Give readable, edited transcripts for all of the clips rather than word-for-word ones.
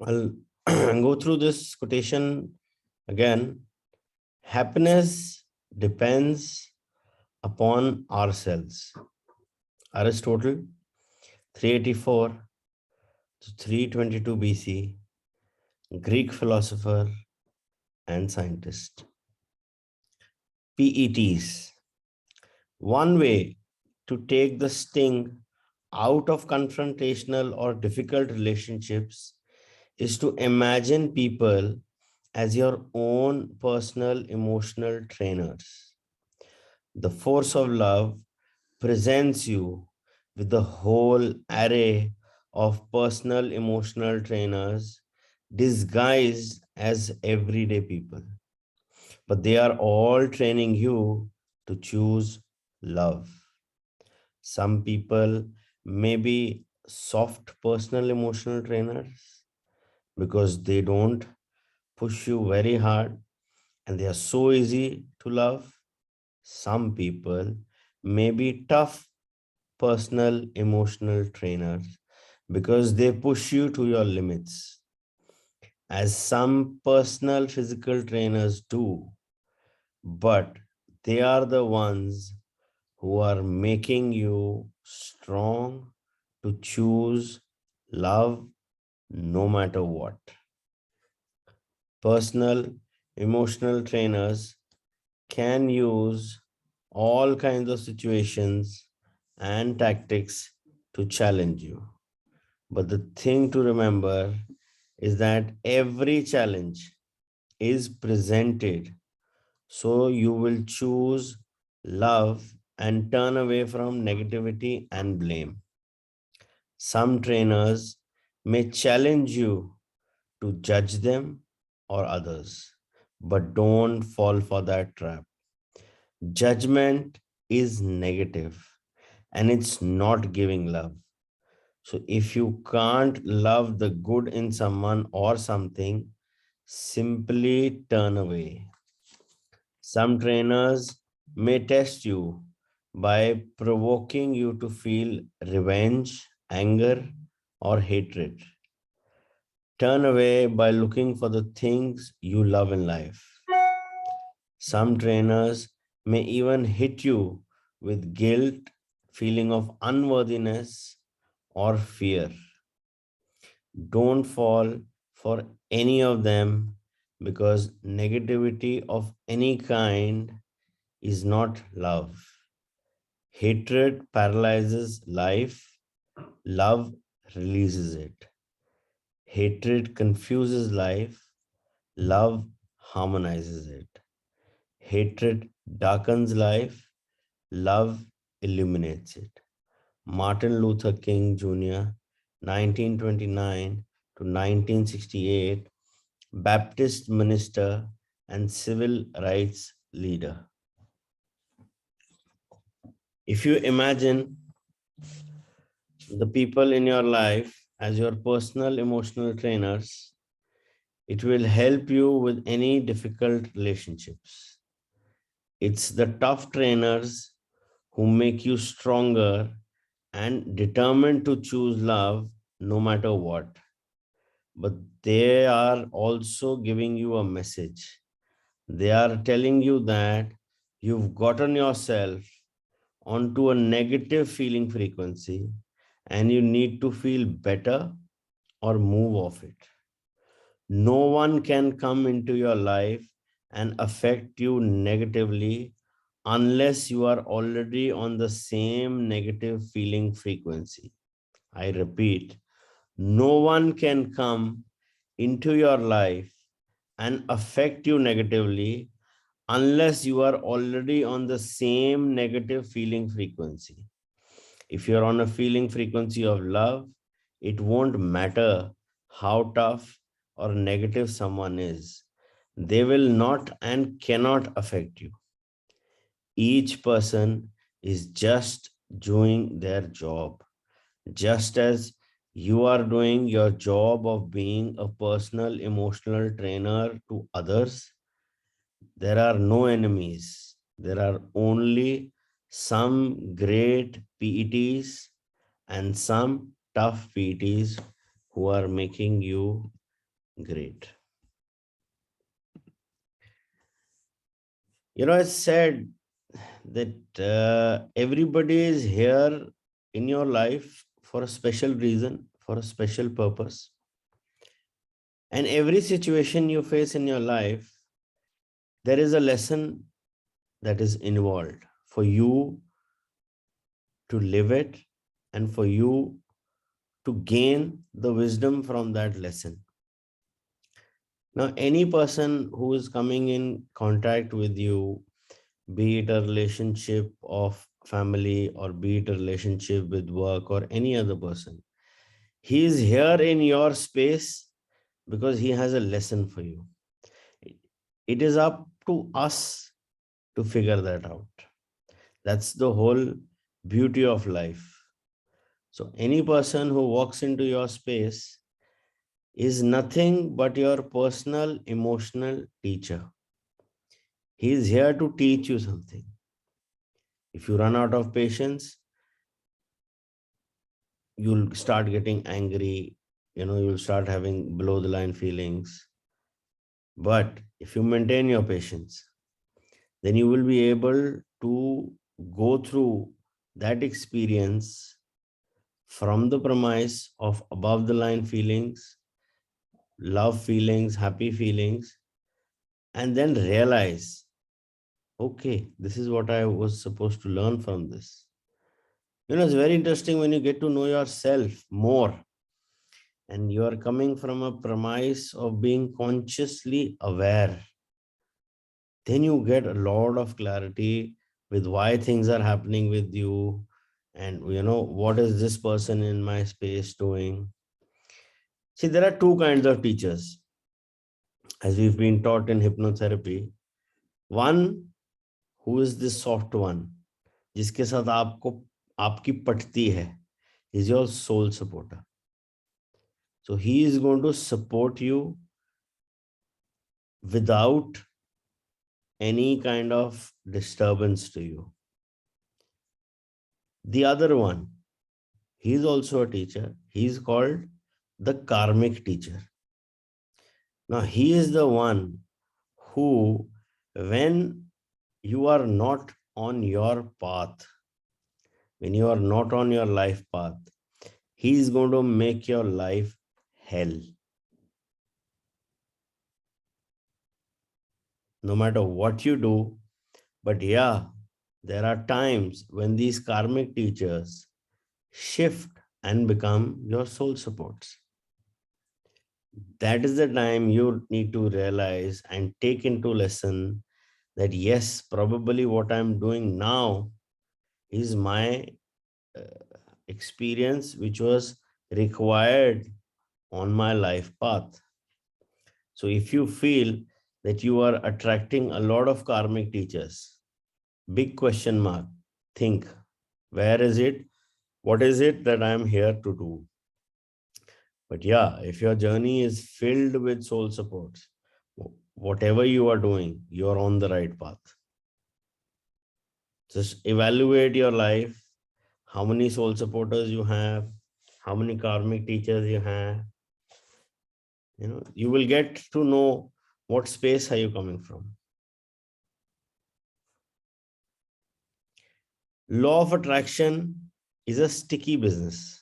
I'll go through this quotation again. Happiness depends upon ourselves. Aristotle, 384 to 322 BC, Greek philosopher and scientist. PETs. One way to take the sting out of confrontational or difficult relationships is to imagine people as your own personal emotional trainers. The force of love presents you with the whole array of personal emotional trainers disguised as everyday people. But they are all training you to choose love. Some people may be soft personal emotional trainers because they don't push you very hard and they are so easy to love. Some people may be tough personal emotional trainers because they push you to your limits, as some personal physical trainers do, but they are the ones who are making you strong to choose love no matter what. Personal emotional trainers can use all kinds of situations and tactics to challenge you. But the thing to remember is that every challenge is presented, so you will choose love and turn away from negativity and blame. Some trainers may challenge you to judge them or others, but don't fall for that trap. Judgment is negative and it's not giving love. So if you can't love the good in someone or something, simply turn away. Some trainers may test you by provoking you to feel revenge, anger, or hatred. Turn away by looking for the things you love in life. Some trainers may even hit you with guilt, feeling of unworthiness, or fear. Don't fall for any of them because negativity of any kind is not love. Hatred paralyzes life, love releases it. Hatred confuses life, love harmonizes it. Hatred darkens life, love illuminates it. Martin Luther King Jr., 1929 to 1968, Baptist minister and civil rights leader. If you imagine the people in your life as your personal emotional trainers, it will help you with any difficult relationships. It's the tough trainers who make you stronger and determined to choose love no matter what. But they are also giving you a message. They are telling you that you've gotten yourself onto a negative feeling frequency and you need to feel better or move off it. No one can come into your life and affect you negatively unless you are already on the same negative feeling frequency. I repeat, no one can come into your life and affect you negatively unless you are already on the same negative feeling frequency. If you're on a feeling frequency of love, it won't matter how tough or negative someone is. They will not and cannot affect you. Each person is just doing their job, just as you are doing your job of being a personal emotional trainer to others. There are no enemies. There are only some great PETs and some tough PETs who are making you Great. It's said that everybody is here in your life for a special reason, for a special purpose. And every situation you face in your life, there is a lesson that is involved for you to live it and for you to gain the wisdom from that lesson. Now, any person who is coming in contact with you, be it a relationship of family or be it a relationship with work or any other person, he is here in your space because he has a lesson for you. It is up to us to figure that out. That's the whole beauty of life. So any person who walks into your space is nothing but your personal emotional teacher. He is here to teach you something. If you run out of patience, you'll start getting angry, you'll start having below the line feelings. But if you maintain your patience, then you will be able to go through that experience from the premise of above the line feelings, love feelings, happy feelings, and then realize, okay, this is what I was supposed to learn from this. It's very interesting when you get to know yourself more and you are coming from a premise of being consciously aware. Then you get a lot of clarity with why things are happening with you and what is this person in my space doing. See, there are two kinds of teachers as we've been taught in hypnotherapy. One who is the soft one, जिसके साथ आपकी पटती है, is your soul supporter. So he is going to support you without any kind of disturbance to you. The other one, he is also a teacher. He is called the karmic teacher. Now he is the one who, when you are not on your path, when you are not on your life path, he is going to make your life hell. No matter what you do, but yeah, there are times when these karmic teachers shift and become your soul supports. That is the time you need to realize and take into lesson that yes, probably what I'm doing now is my experience which was required on my life path. So if you feel that you are attracting a lot of karmic teachers, big question mark, think, where is it? What is it that I'm here to do? But yeah, if your journey is filled with soul supports, whatever you are doing, you're on the right path. Just evaluate your life, how many soul supporters you have, how many karmic teachers you have. You will get to know what space are you coming from. Law of attraction is a sticky business.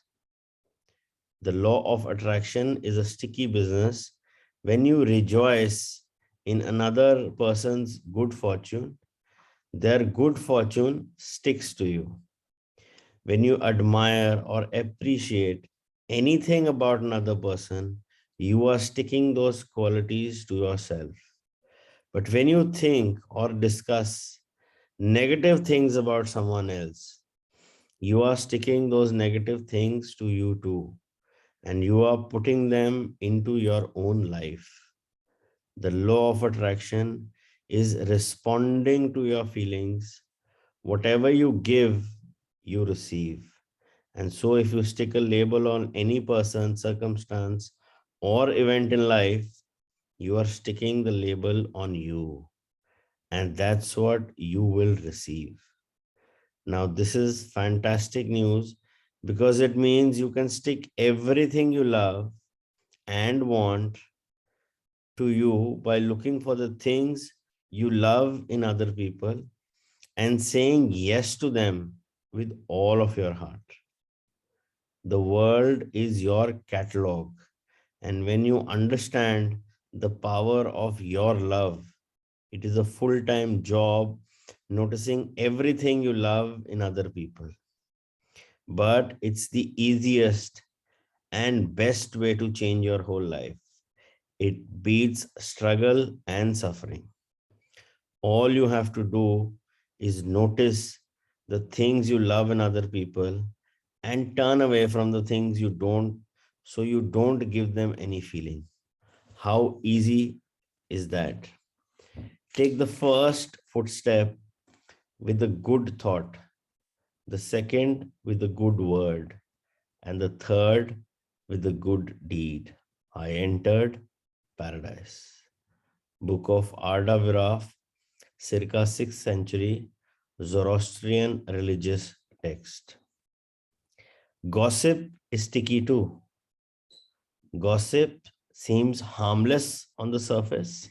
The law of attraction is a sticky business. When you rejoice in another person's good fortune, their good fortune sticks to you. When you admire or appreciate anything about another person, you are sticking those qualities to yourself. But when you think or discuss negative things about someone else, you are sticking those negative things to you too, and you are putting them into your own life. The law of attraction is responding to your feelings. Whatever you give, you receive. And so if you stick a label on any person, circumstance, or event in life, you are sticking the label on you. And that's what you will receive. Now, this is fantastic news because it means you can stick everything you love and want to you by looking for the things you love in other people and saying yes to them with all of your heart. The world is your catalog, and when you understand the power of your love, it is a full-time job noticing everything you love in other people. But it's the easiest and best way to change your whole life. It beats struggle and suffering. All you have to do is notice the things you love in other people and turn away from the things you don't, so you don't give them any feeling. How easy is that? Take the first footstep with a good thought, the second with a good word, and the third with a good deed. I entered paradise. Book of Arda Viraf, circa 6th century, Zoroastrian religious text. Gossip is sticky too. Gossip seems harmless on the surface,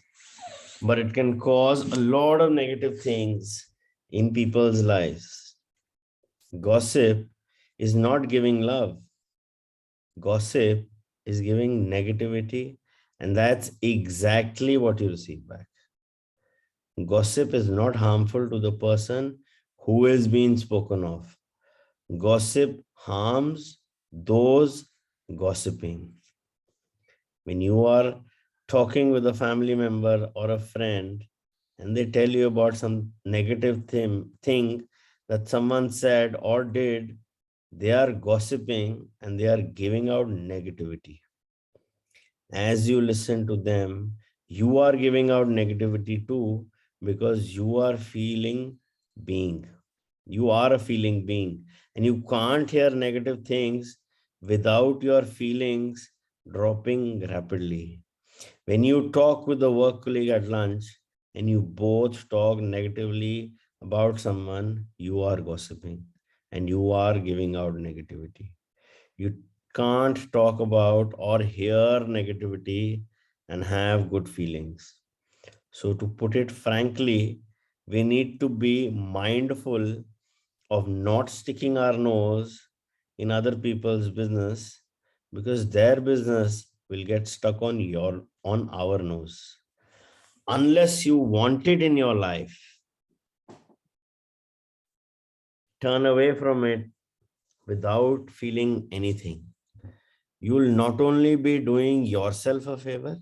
but it can cause a lot of negative things in people's lives. Gossip is not giving love. Gossip is giving negativity, and that's exactly what you receive back. Gossip is not harmful to the person who is being spoken of. Gossip harms those gossiping. When you are talking with a family member or a friend and they tell you about some negative thing that someone said or did, they are gossiping and they are giving out negativity. As you listen to them, you are giving out negativity too, because you are feeling being. You are a feeling being, and you can't hear negative things without your feelings dropping rapidly. When you talk with a work colleague at lunch and you both talk negatively about someone, you are gossiping and you are giving out negativity. You can't talk about or hear negativity and have good feelings. So, to put it frankly, we need to be mindful of not sticking our nose in other people's business, because their business will get stuck on our nose. Unless you want it in your life, turn away from it without feeling anything. You will not only be doing yourself a favor,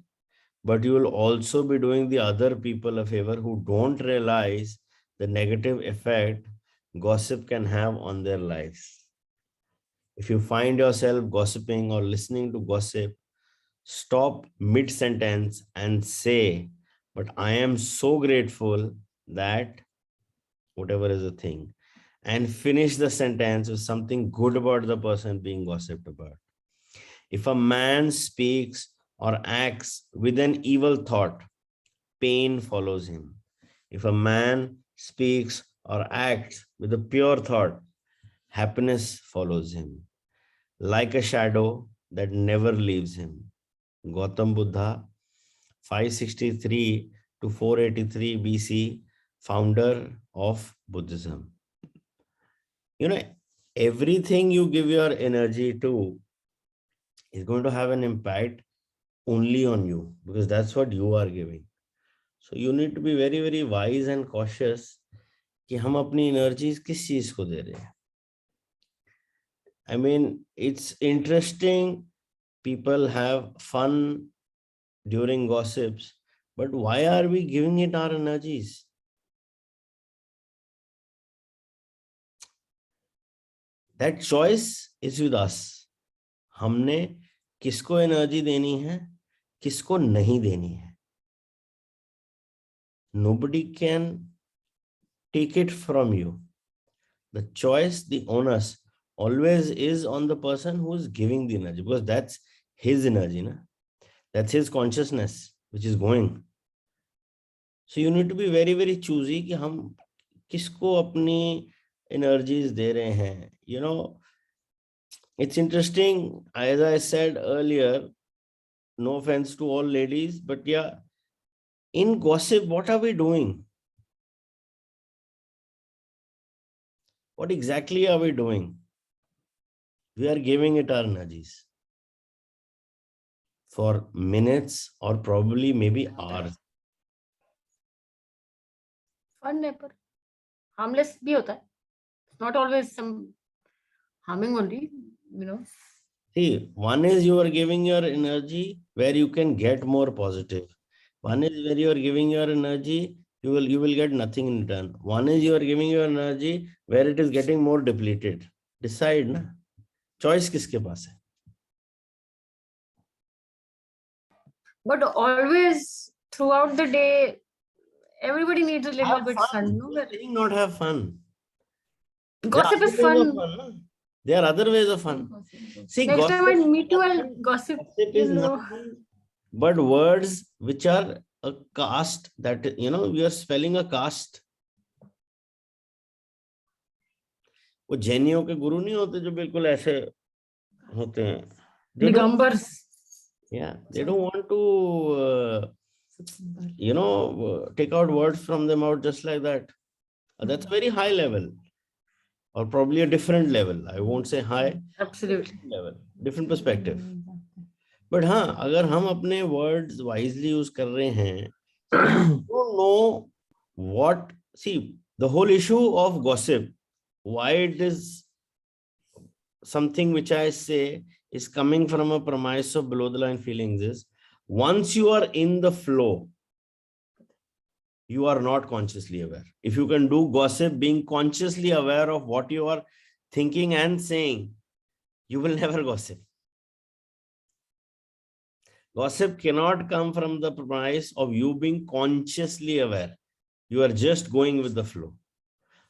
but you will also be doing the other people a favor who don't realize the negative effect gossip can have on their lives. If you find yourself gossiping or listening to gossip, stop mid sentence and say, "But I am so grateful that," whatever is the thing, and finish the sentence with something good about the person being gossiped about. If a man speaks or acts with an evil thought, pain follows him. If a man speaks or acts with a pure thought, happiness follows him, like a shadow that never leaves him. Gautam Buddha, 563 to 483 BC, founder of Buddhism. You know, everything you give your energy to is going to have an impact only on you, because that's what you are giving. So you need to be very, very wise and cautious कि हम अपनी energies किस चीज को दे रहे हैं. I mean, it's interesting. People have fun during gossips, but why are we giving it our energies? That choice is with us. हमने किसको एनर्जी देनी है, किसको नहीं देनी है. Nobody can take it from you. The choice, the onus always is on the person who is giving the energy, because that's his energy, na? That's his consciousness which is going. So you need to be very, very choosy कि हम किसको अपनी energies दे रहे हैं. You know, it's interesting, as I said earlier, no offense to all ladies, but yeah, in gossip, what are we doing? What exactly are we doing? We are giving it our energies for minutes or probably maybe hours. Fun है पर harmless भी होता है. Not always some harming only, you know. See, one is you are giving your energy where you can get more positive. One is where you are giving your energy, you will get nothing in return. One is you are giving your energy where it is getting more depleted. Decide, na? Choice किसके पास है? But always throughout the day, everybody needs a little Have bit fun. fun, no? Who's saying not have fun? There are Gossip other is ways of fun. fun. Na? There are other ways of fun. See, Next gossip time I is meet you, I'll nothing. gossip, Gossip you is know. nothing but words which are a caste that, we are spelling a caste. वो जैनियों के गुरु नहीं होते जो बिल्कुल ऐसे होते हैं. Digambars. Yeah, they don't want to take out words from them out just like that. That's a very high level, or probably a different level. I won't say high. Absolutely. Level, different perspective. But हाँ, अगर हम अपने words wisely use कर रहे हैं, so if you don't know what, see, the whole issue of gossip, why it is something which I say is coming from a premise of below the line feelings is, once you are in the flow, you are not consciously aware. If you can do gossip being consciously aware of what you are thinking and saying, you will never gossip. Gossip cannot come from the premise of you being consciously aware. You are just going with the flow.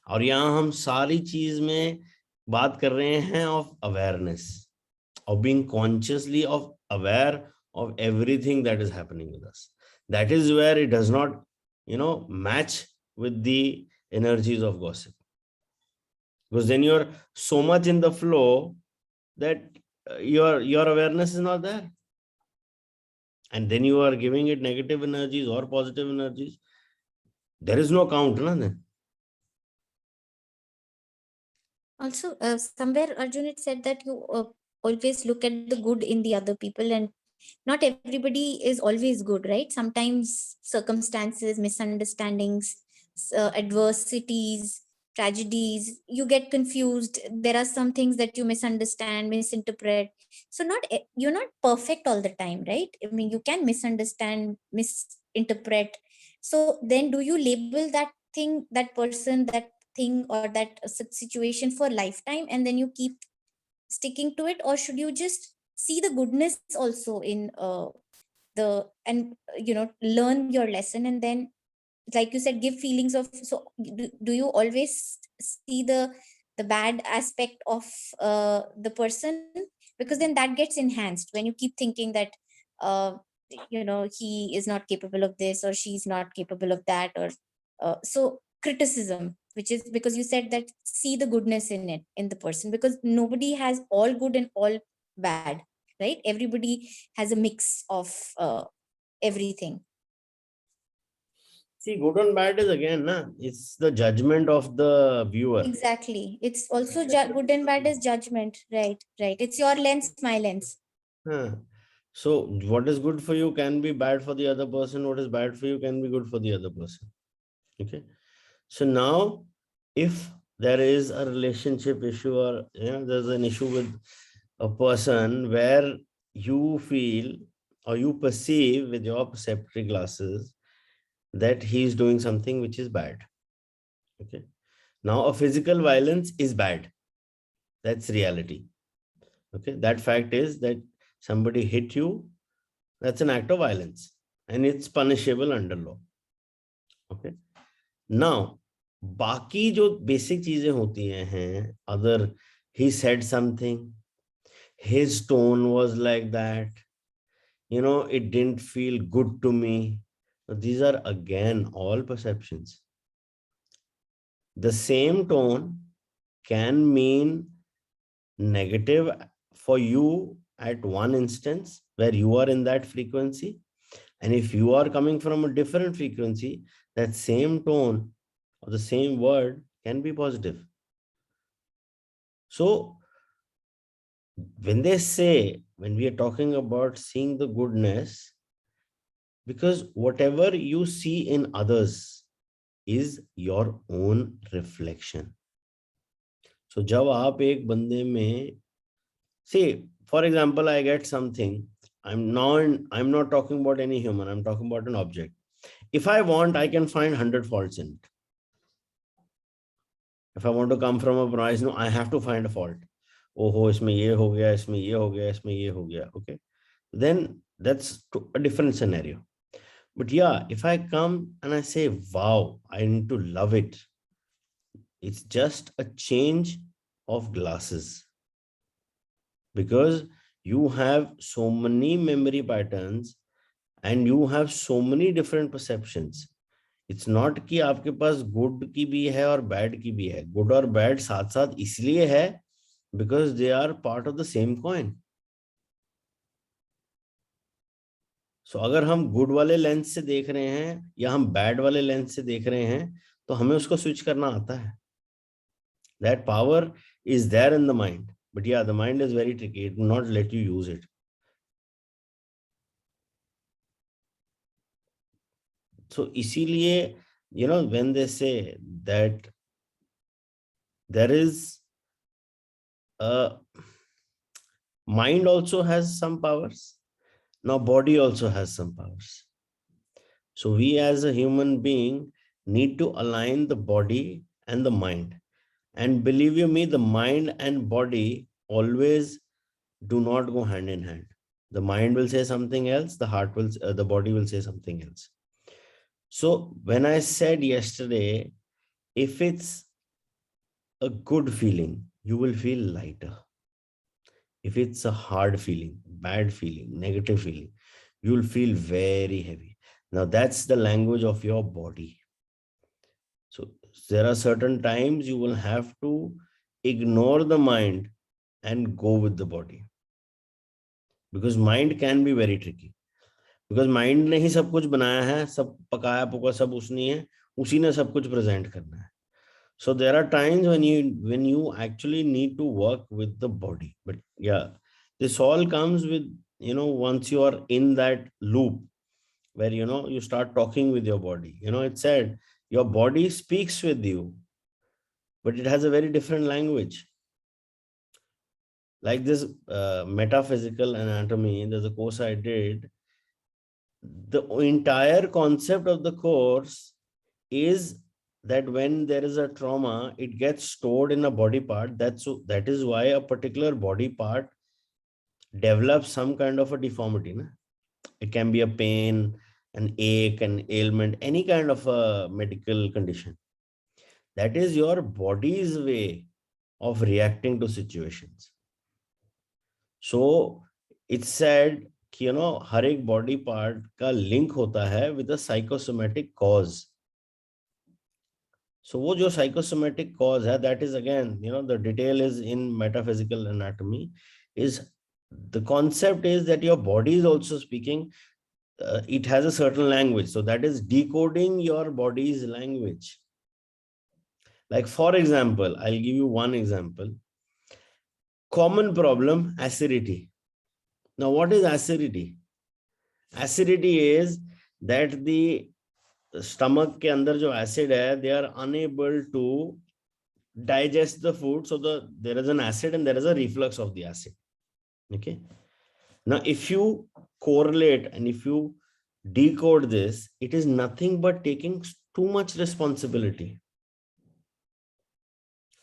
और यहाँ हम सारी चीज में बात कर रहे हैं of awareness, of being consciously aware of everything that is happening with us. That is where it does not, match with the energies of gossip. Because then you're so much in the flow that your awareness is not there. And then you are giving it negative energies or positive energies. There is no count, na? Then. Also, somewhere Arjun, it said that you always look at the good in the other people, and not everybody is always good, right? Sometimes circumstances, misunderstandings, adversities, tragedies, you get confused. There are some things that you misunderstand, misinterpret. So you're not perfect all the time, right? I mean, you can misunderstand, misinterpret. So then do you label that thing, that person, that thing, or that situation for lifetime, and then you keep sticking to it? Or should you just see the goodness also in learn your lesson, and then, like you said, give feelings of, so do you always see the bad aspect of the person? Because then that gets enhanced when you keep thinking that he is not capable of this, or she's not capable of that, or so criticism, which is because you said that see the goodness in it, in the person, because nobody has all good and all bad, right? Everybody has a mix of everything. See, good and bad is again, it's the judgment of the viewer. Exactly. It's also good and bad is judgment. Right. It's your lens, my lens. So what is good for you can be bad for the other person. What is bad for you can be good for the other person. Okay. So now, if there is a relationship issue, or there's an issue with a person where you feel or you perceive with your perceptory glasses that he is doing something which is bad. Okay. Now, a physical violence is bad. That's reality. Okay. That fact is that somebody hit you. That's an act of violence, and it's punishable under law. Okay. Now, बाकी जो basic चीजें होती हैं, other, he said something, his tone was like that, it didn't feel good to me. These are again all perceptions. The same tone can mean negative for you at one instance, where you are in that frequency. And if you are coming from a different frequency, that same tone or the same word can be positive. So when we are talking about seeing the goodness, because whatever you see in others is your own reflection. So जब आप एक बंदे में, see, for example, I get something, I'm not talking about any human, I'm talking about an object. If I want, I can find 100 faults in it. If I want to come from a price, no, I have to find a fault. Oh, इसमें ये हो गया, इसमें ये हो गया, इसमें ये हो गया. Okay, then that's a different scenario. But yeah, if I come and I say, wow, I need to love it, it's just a change of glasses. Because you have so many memory patterns and you have so many different perceptions. It's not कि आपके पास good की भी है और bad की भी है. Good और bad साथ साथ इसलिए है because they are part of the same coin. So अगर हम good वाले लेंस से देख रहे हैं या हम bad वाले लेंस से देख रहे हैं तो हमें उसको switch करना आता है. That power is there in the mind. But yeah, the mind is very tricky. It will not let you use it. So इसीलिए, you know, when they say that there is a mind also has some powers, now body also has some powers. So we as a human being need to align the body and the mind. And believe you me, the mind and body always do not go hand in hand. The mind will say something else, the body will say something else. So when I said yesterday, if it's a good feeling, you will feel lighter. If it's a hard feeling, bad feeling, negative feeling, you will feel very heavy. Now that's the language of your body. So there are certain times you will have to ignore the mind and go with the body. Because mind can be very tricky. Because mind ने ही सब कुछ बनाया है, सब पकाया पुका सब उसने है, उसी ने सब कुछ प्रेजेंट करना है. So there are times when you actually need to work with the body. But yeah, this all comes with, you know, once you are in that loop where, you know, you start talking with your body. You know, it said your body speaks with you, but it has a very different language. Like this metaphysical anatomy, there's a course I did. The entire concept of the course is that when there is a trauma, it gets stored in a body part. That is why a particular body part develops some kind of a deformity. Na? It can be a pain, an ache, an ailment, any kind of a medical condition. That is your body's way of reacting to situations. So it's said, you know, हर एक body part का link होता है with a psychosomatic cause. So वो जो psychosomatic cause है, that is again, you know, the detail is in metaphysical anatomy, is the concept is that your body is also speaking. It has a certain language. So that is decoding your body's language. Like for example, I'll give you one example. Common problem, acidity. Now what is acidity? Acidity is that the stomach के अंदर जो acid है, they are unable to digest the food. So there is an acid and there is a reflux of the acid. Okay. Now, if you correlate and if you decode this, it is nothing but taking too much responsibility.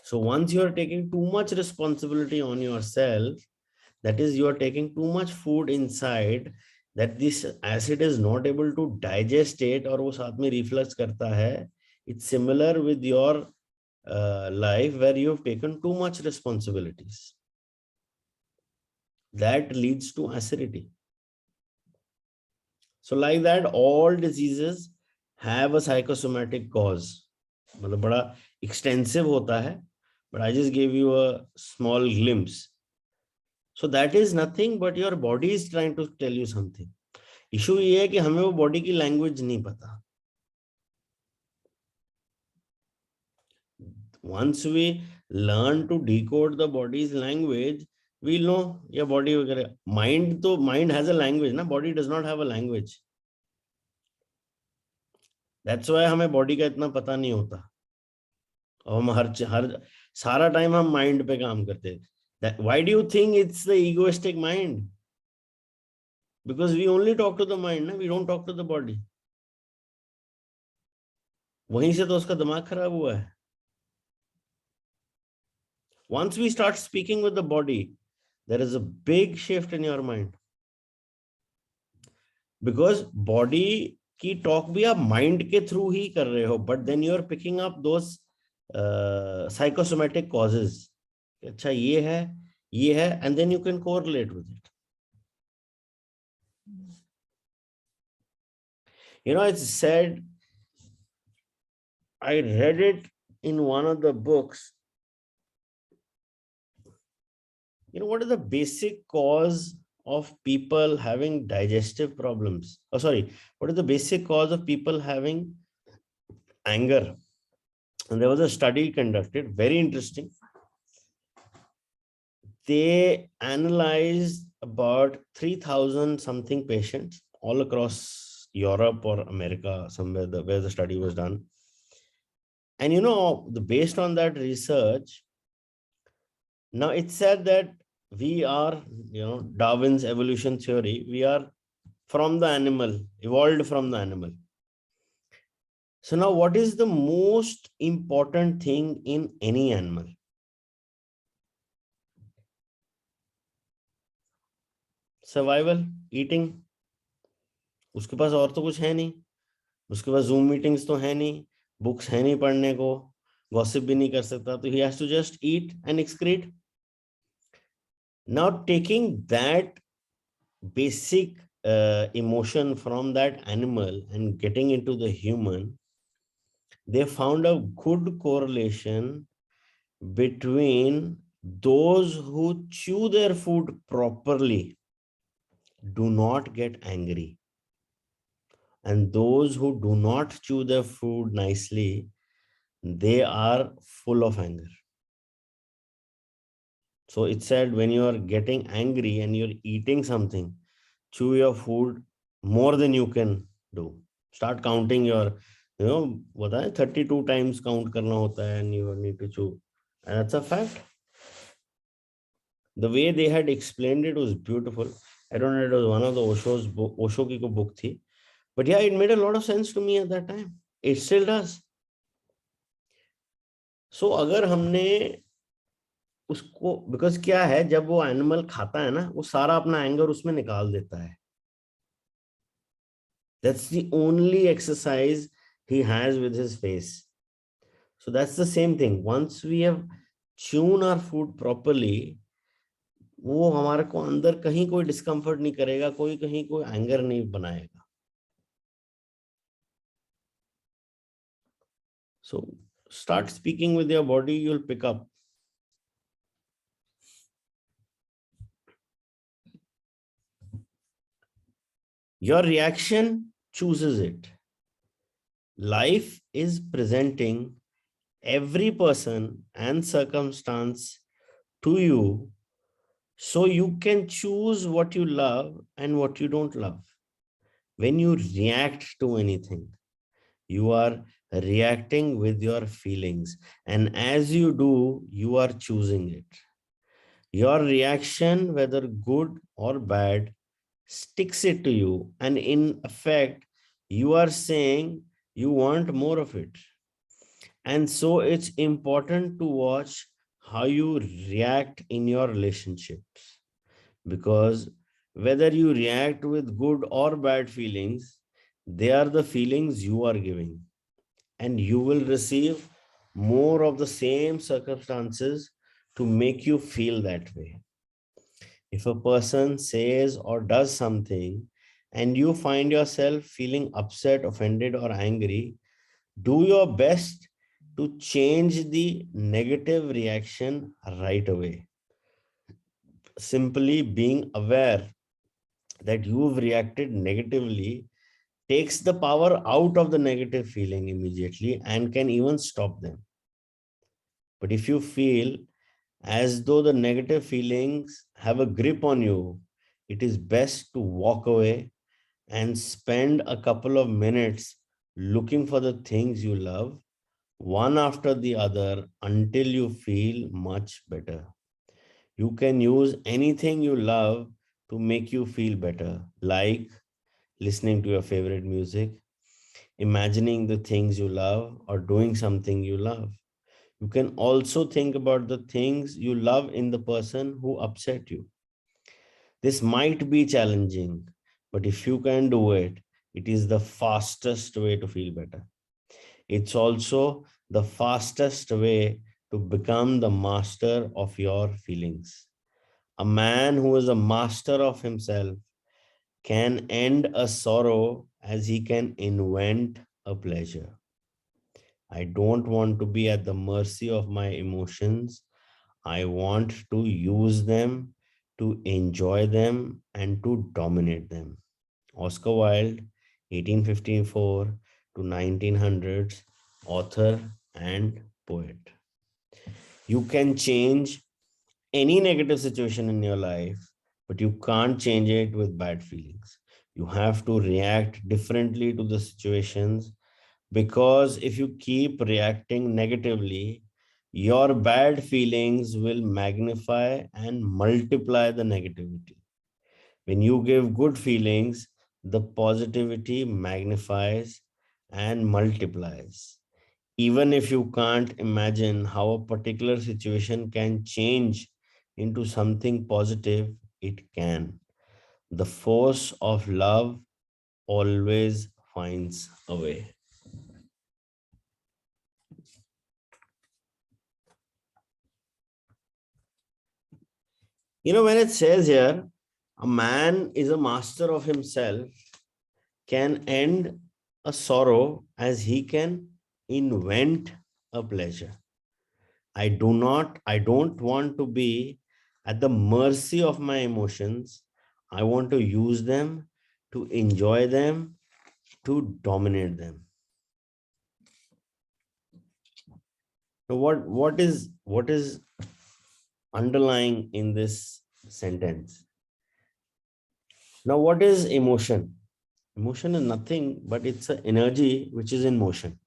So once you are taking too much responsibility on yourself, that is, you are taking too much food inside, that this acid is not able to digest it और वो साथ में reflux करता है. It's similar with your life where you have taken too much responsibilities. That leads to acidity. So like that, all diseases have a psychosomatic cause. मतलब बड़ा extensive होता है, but I just gave you a small glimpse. So that is nothing but your body is trying to tell you something. Issue ये है कि हमें वो body की language नहीं पता. Once we learn to decode the body's language, we'll know your body वगैरह. Mind has a language, ना? Body does not have a language. That's why हमें body का इतना पता नहीं होता. और हम हर सारा टाइम हम mind पे काम करते हैं. Why do you think it's the egoistic mind? Because we only talk to the mind, ना? We don't talk to the body. वहीं से तो उसका दिमाग खराब हुआ है. Once we start speaking with the body, there is a big shift in your mind. Because body की talk भी आप mind के through ही कर रहे हो, but then you are picking up those psychosomatic causes. अच्छा ये है, and then you can correlate with it. You know, it's said, I read it in one of the books. You know, what is the basic cause of people having digestive problems? Oh, sorry. What is the basic cause of people having anger? And there was a study conducted, very interesting. They analyzed about 3,000 something patients all across Europe or America, somewhere where the study was done. And you know, based on that research, now it said that we are, you know, Darwin's evolution theory, we are from the animal, evolved from the animal. So now what is the most important thing in any animal? Survival, eating. उसके पास और तो कुछ है नहीं. उसके पास Zoom meetings तो है नहीं, books है नहीं पढ़ने को, gossip भी नहीं कर सकता, तो he has to just eat and excrete. Now taking that basic emotion from that animal and getting into the human, they found a good correlation between those who chew their food properly do not get angry, and those who do not chew their food nicely, they are full of anger. So it said, when you are getting angry and you're eating something, chew your food more than you can do. Start counting your, you know, what है 32 times count करना होता है, and you need to chew. And that's a fact. The way they had explained it was beautiful. I don't know, it was one of the Osho की को book थी. But yeah, it made a lot of sense to me at that time. It still does. So अगर हमने उसको, because क्या है, जब वो एनिमल खाता है ना, वो सारा अपना एंगर उसमें निकाल देता है. That's the only exercise he has with his face. So that's the same thing. Once we have chewn our food properly, वो हमारे को अंदर कहीं कोई डिस्कम्फर्ट नहीं करेगा, कोई कहीं कोई एंगर नहीं बनाएगा. So start speaking with your body, you'll pick up. Your reaction chooses it. Life is presenting every person and circumstance to you, so you can choose what you love and what you don't love. When you react to anything, you are reacting with your feelings, and as you do, you are choosing it. Your reaction, whether good or bad, sticks it to you, and in effect, you are saying you want more of it. And so it's important to watch how you react in your relationships, because whether you react with good or bad feelings, they are the feelings you are giving, and you will receive more of the same circumstances to make you feel that way. If a person says or does something and you find yourself feeling upset, offended, or angry, do your best to change the negative reaction right away. simply being aware that you've reacted negatively takes the power out of the negative feeling immediately and can even stop them. But if you feel as though the negative feelings have a grip on you, it is best to walk away and spend a couple of minutes looking for the things you love, one after the other, until you feel much better. You can use anything you love to make you feel better, like listening to your favorite music, imagining the things you love, or doing something you love. You can also think about the things you love in the person who upset you. This might be challenging, but if you can do it, it is the fastest way to feel better. It's also the fastest way to become the master of your feelings. A man who is a master of himself can end a sorrow as he can invent a pleasure. I don't want to be at the mercy of my emotions. I want to use them, to enjoy them, and to dominate them. Oscar Wilde, 1854 to 1900s, author and poet. You can change any negative situation in your life, but you can't change it with bad feelings. You have to react differently to the situations, because if you keep reacting negatively, your bad feelings will magnify and multiply the negativity. When you give good feelings, the positivity magnifies and multiplies. Even if you can't imagine how a particular situation can change into something positive, it can. The force of love always finds a way. When it says here, a man is a master of himself, can end a sorrow as he can invent a pleasure. I don't want to be at the mercy of my emotions. I want to use them, to enjoy them, to dominate them. Now, what is underlying in this sentence? Now, what is emotion? Emotion is nothing but it's an energy which is in motion.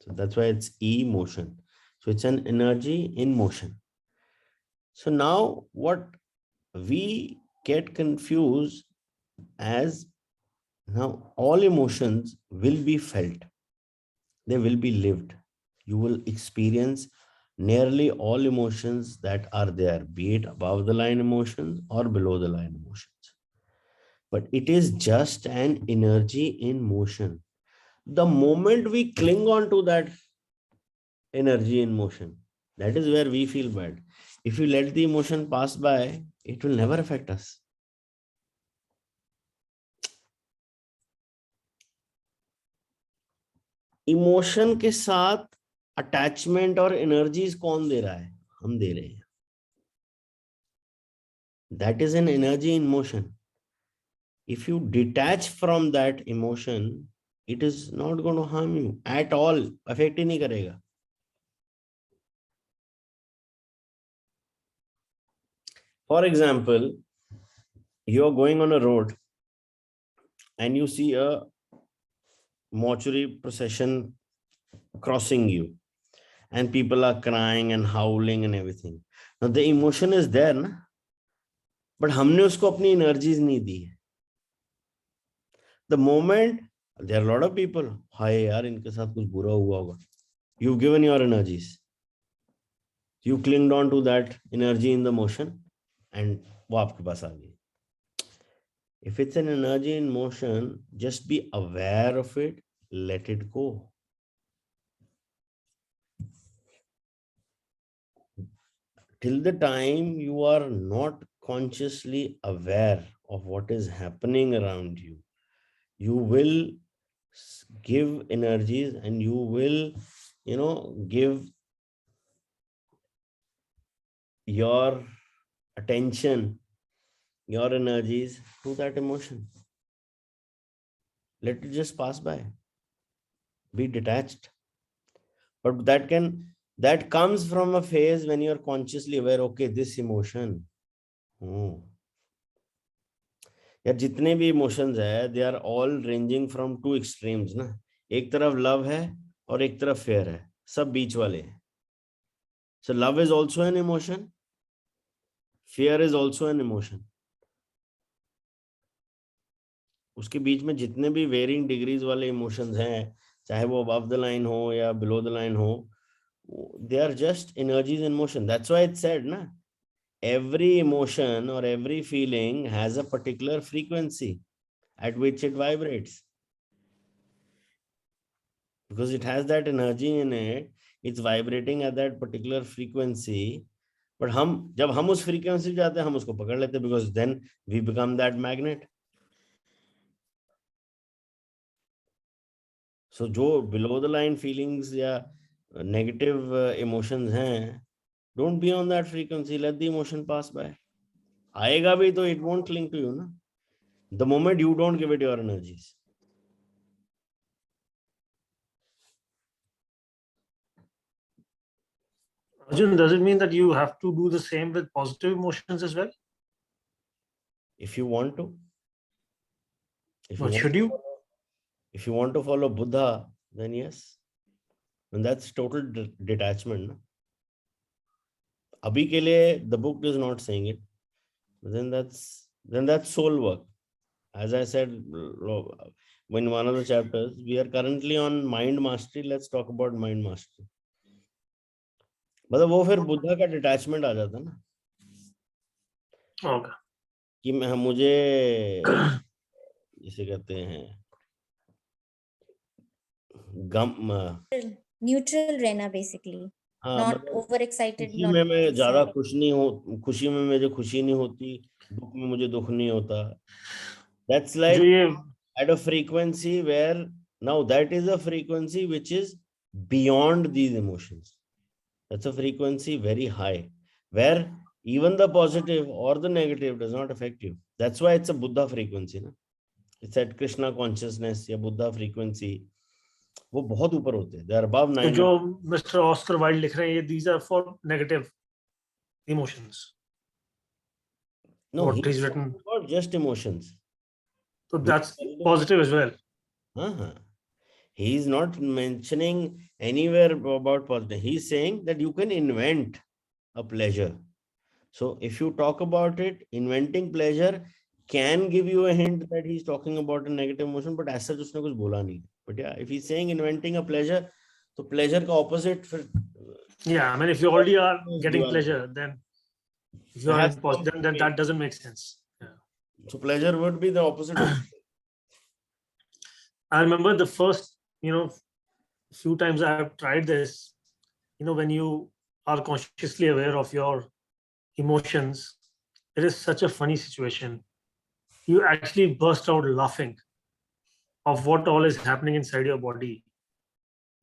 So that's why it's emotion. So it's an energy in motion. So now what we get confused as, now all emotions will be felt, they will be lived. You will experience nearly all emotions that are there, be it above the line emotions or below the line emotions. But it is just an energy in motion. The moment we cling on to that energy in motion, that is where we feel bad. If you let the emotion pass by, it will never affect us. Emotion के साथ attachment और energies कौन दे रहा है? हम दे रहे हैं. That is an energy in motion. If you detach from that emotion, it is not going to harm you at all. Affect ही नहीं करेगा. For example, you are going on a road and you see a mortuary procession crossing you, and people are crying and howling and everything. Now the emotion is there, na? But हमने उसको अपनी energies नहीं दी है. The moment there are a lot of people, हाय यार इनके साथ कुछ बुरा हुआ होगा, you've given your energies, you clinged on to that energy in the motion, and वो आपके पास आ गई. If it's an energy in motion, just be aware of it, let it go. Till the time you are not consciously aware of what is happening around you, you will give energies and you will, give your attention your energies to that emotion. Let it just pass by. Be detached. But that comes from a phase when you're consciously aware, okay, this emotion. Oh. यार जितने भी emotions है they are all ranging from two extremes ना. एक तरफ love है और एक तरफ फेयर है, सब बीच वाले हैं. So love is also an emotion, fear is also an emotion. उसके बीच में जितने भी वेरिंग डिग्रीज वाले इमोशंस हैं, चाहे वो अबव द लाइन हो या बिलो द लाइन हो, they are just energies in motion. That's why it's said na, every emotion or every feeling has a particular frequency at which it vibrates, because it has that energy in it. It's vibrating at that particular frequency. But जब हम उस frequency पे जाते हैं हम उसको पकड़ लेते हैं, because then we become that magnet. So जो below the line feelings या negative emotions हैं, don't be on that frequency. Let the emotion pass by. आएगा भी तो it won't cling to you ना. The moment you don't give it your energies. Arjun, does it mean that you have to do the same with positive emotions as well? If you want to. Or should you? If you want to follow Buddha, then yes. And that's total detachment. Na? Abhi ke liye, the book is not saying it. But then that's soul work. As I said in one of the chapters, we are currently on mind mastery. Let's talk about mind mastery. मतलब वो फिर बुद्धा का detachment आ जाता ना. Okay. कि मुझे जिसे कहते हैं न्यूट्रल रहना बेसिकली, नॉट ओवर एक्साइटेड, खुशी में मैं ज्यादा खुश नहीं हो, खुशी में मुझे खुशी नहीं होती, दुख में मुझे दुख नहीं होता. That's like at a frequency where now that is a frequency which is beyond these emotions. That's a frequency very high, where even the positive or the negative does not affect you. That's why it's a Buddha frequency. Na? It's at Krishna consciousness या Buddha frequency. वो बहुत ऊपर होते हैं. They are above 9. जो Mr. Oscar Wilde लिख रहे हैं, ये these are for negative emotions. No, what he's he's written about just emotions. So that's positive as well. He's not mentioning anywhere about positive. He's saying that you can invent a pleasure. So if you talk about it, inventing pleasure can give you a hint that he's talking about a negative emotion, but as such उसने कुछ बोला नहीं. But yeah, if he's saying inventing a pleasure, so pleasure का opposite फिर. Yeah, I mean, if you already are getting pleasure, then if you are in positive, then that doesn't make sense. Yeah. So pleasure would be the opposite of. I remember the first, few times I have tried this, when you are consciously aware of your emotions, it is such a funny situation. You actually burst out laughing of what all is happening inside your body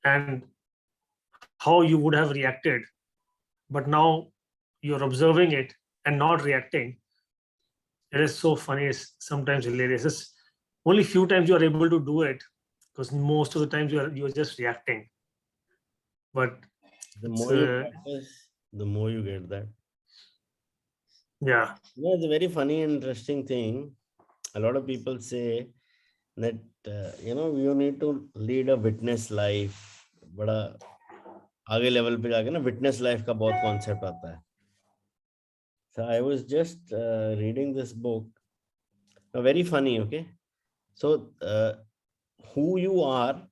and how you would have reacted. But now you're observing it and not reacting. It is so funny. It's sometimes hilarious. It's only few times you are able to do it, because most of the times you're just reacting. But the more you practice, the more you get that. Yeah. Yeah, it's a very funny, interesting thing. A lot of people say that you need to lead a witness life. बड़ा आगे level पे जाके ना witness life का बहुत concept आता है. So I was just reading this book. Very funny, okay? So who you are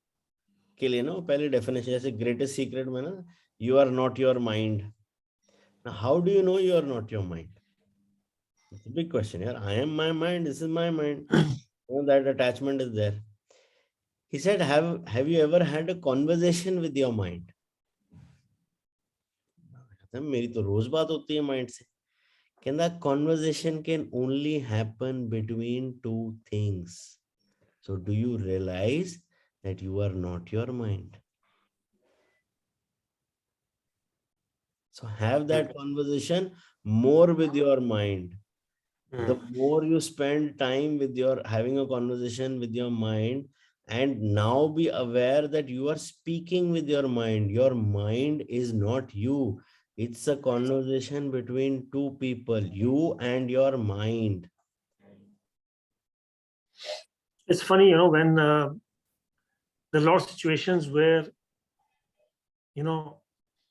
के लिए ना पहले definition जैसे greatest secret में ना, you are not your mind. Now how do you know you are not your mind? It's a big question. Yeah, I am my mind. This is my mind. That attachment is there. He said, have you ever had a conversation with your mind? मेरी तो रोज बात होती है mind से. Can that conversation can only happen between two things? So do you realize that you are not your mind? So have that conversation more with your mind. The more you spend time with your having a conversation with your mind, and now be aware that you are speaking with your mind is not you. It's a conversation between two people, you and your mind. It's funny, when there are a lot of situations where,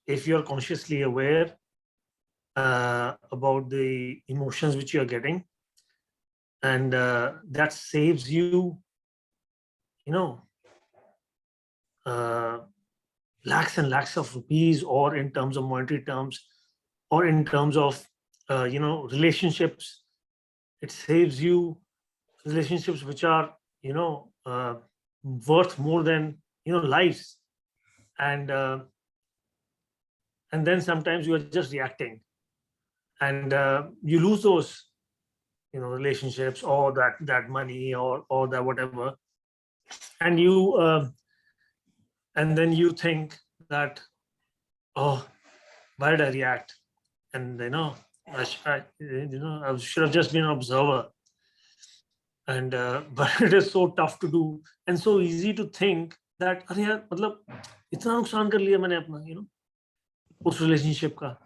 if you're consciously aware about the emotions which you're getting, and that saves you, lakhs and lakhs of rupees, or in terms of monetary terms, or in terms of, relationships. It saves you relationships which are, worth more than, lives. And then sometimes you are just reacting, and you lose those, relationships, or that money, or that whatever. And and then you think that, oh, why did I react? And I should have just been an observer. And but it is so tough to do, and so easy to think that, अरे यार, मतलब इतना नुकसान कर लिया मैंने अपना, उस relationship का.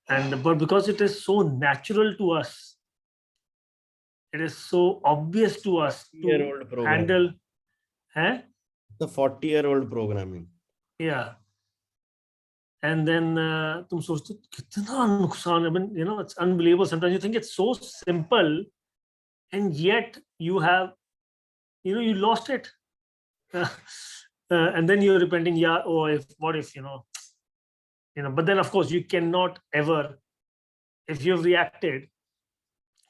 And but because it is so natural to us, it is so obvious to us to Year-old program. handle. The 40-year-old programming. Yeah. And then तुम सोचते हो, कितना नुकसान है. I mean, it's unbelievable. Sometimes you think it's so simple, and yet you have, you lost it. And then you're repenting, yeah, oh, what if, but then of course you cannot ever, if you've reacted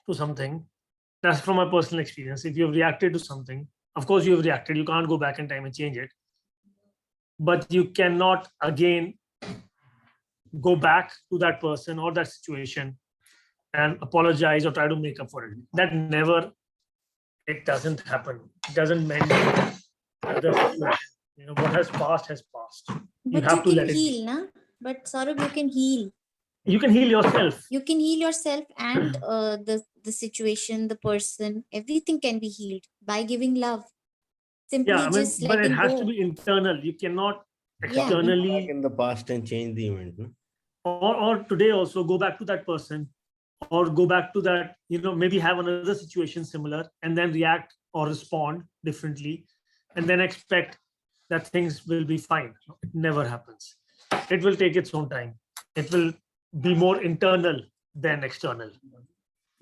to something, that's from my personal experience. If you've reacted to something, of course you've reacted, you can't go back in time and change it. But you cannot again go back to that person or that situation and apologize or try to make up for it. That never, it doesn't happen. It doesn't mend the situation. What has passed has passed. But have to you let can it heal, na? But Saurabh, you can heal. You can heal yourself. You can heal yourself, and the situation, the person, everything can be healed by giving love. Simply Yeah, I mean, just but it letting has go. to be internal. You cannot Yeah. Back externally, in the past and change the event. No? or today also go back to that person, or go back to that, maybe have another situation similar, and then react or respond differently, and then expect that things will be fine. It never happens. It will take its own time. It will be more internal than external.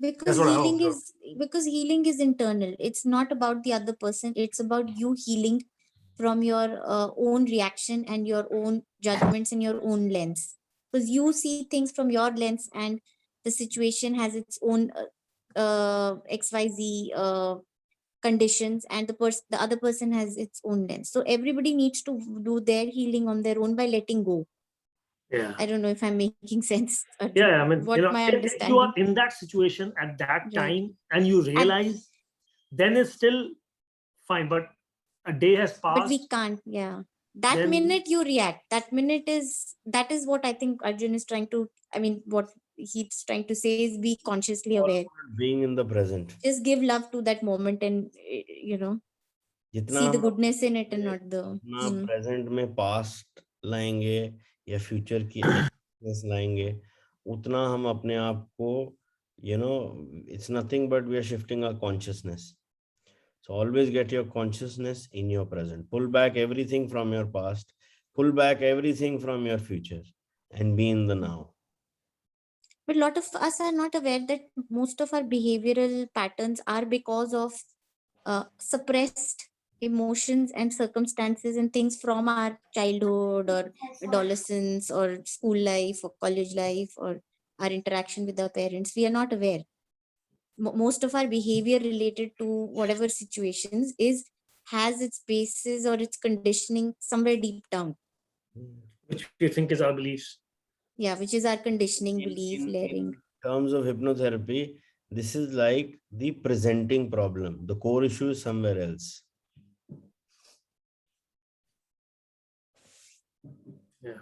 Because That's what I healing observe. is internal. It's not about the other person. It's about you healing from your own reaction and your own judgments and your own lens. Because you see things from your lens, and the situation has its own XYZ conditions, and the other person has its own lens. So everybody needs to do their healing on their own by letting go. Yeah. I don't know if I'm making sense. Arjun. Yeah, I mean, what my if you understanding. are in that situation at that Right. time and you realize, then it's still fine. But a day has But passed. we can't. Yeah, that Then- minute you react. That is what I think Arjun is trying to. I mean, what he's trying to say is be consciously aware. Being in the present. Just give love to that moment, and जितना see the हम goodness in it and not the. अपना present में past लाएंगे या future की experience लाएंगे, उतना हम अपने आप को it's nothing but we are shifting our consciousness. So always get your consciousness in your present. Pull back everything from your past, pull back everything from your future, and be in the now. But a lot of us are not aware that most of our behavioral patterns are because of suppressed emotions and circumstances and things from our childhood or adolescence or school life or college life or our interaction with our parents. We are not aware. Most of our behavior related to whatever situations has its basis or its conditioning somewhere deep down. Which we think is our beliefs. Yeah, which is our conditioning, belief, layering. In terms of hypnotherapy, this is like the presenting problem. The core issue is somewhere else. Yeah.